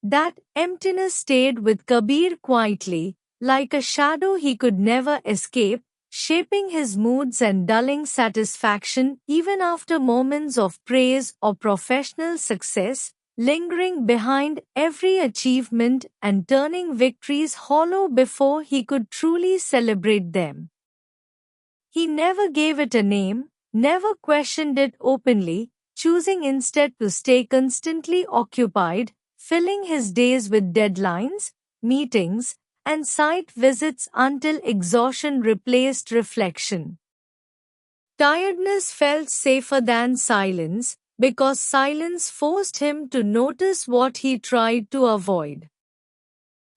That emptiness stayed with Kabir quietly, like a shadow he could never escape, shaping his moods and dulling satisfaction even after moments of praise or professional success, lingering behind every achievement and turning victories hollow before he could truly celebrate them. He never gave it a name, never questioned it openly, choosing instead to stay constantly occupied, filling his days with deadlines, meetings, and site visits until exhaustion replaced reflection. Tiredness felt safer than silence because silence forced him to notice what he tried to avoid.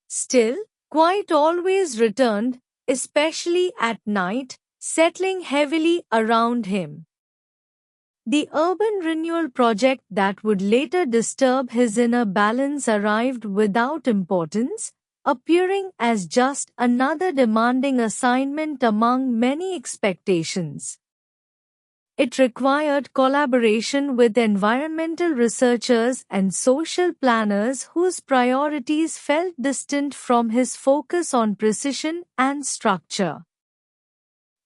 Still, quiet always returned, especially at night, settling heavily around him. The urban renewal project that would later disturb his inner balance arrived without importance, appearing as just another demanding assignment among many expectations. It required collaboration with environmental researchers and social planners whose priorities felt distant from his focus on precision and structure.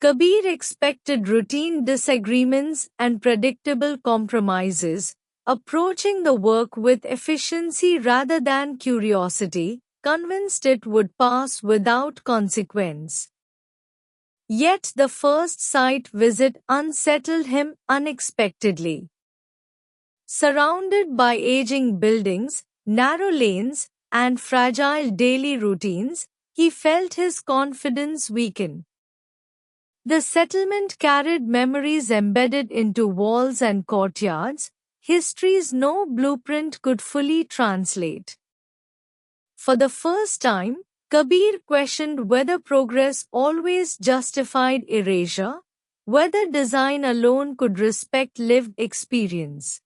Kabir expected routine disagreements and predictable compromises, approaching the work with efficiency rather than curiosity, convinced it would pass without consequence. Yet the first site visit unsettled him unexpectedly. Surrounded by aging buildings, narrow lanes, and fragile daily routines, he felt his confidence weaken. The settlement carried memories embedded into walls and courtyards, histories no blueprint could fully translate. For the first time, Kabir questioned whether progress always justified erasure, whether design alone could respect lived experience.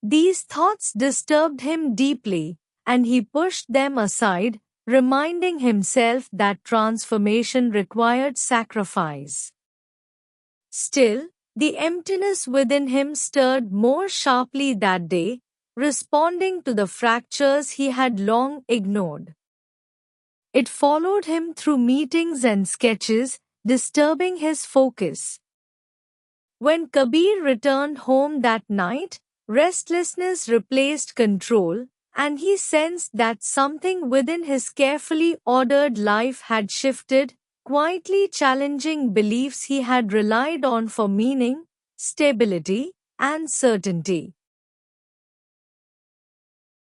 These thoughts disturbed him deeply, and he pushed them aside, reminding himself that transformation required sacrifice. Still, the emptiness within him stirred more sharply that day, responding to the fractures he had long ignored. It followed him through meetings and sketches, disturbing his focus. When Kabir returned home that night, restlessness replaced control, and he sensed that something within his carefully ordered life had shifted, quietly challenging beliefs he had relied on for meaning, stability, and certainty.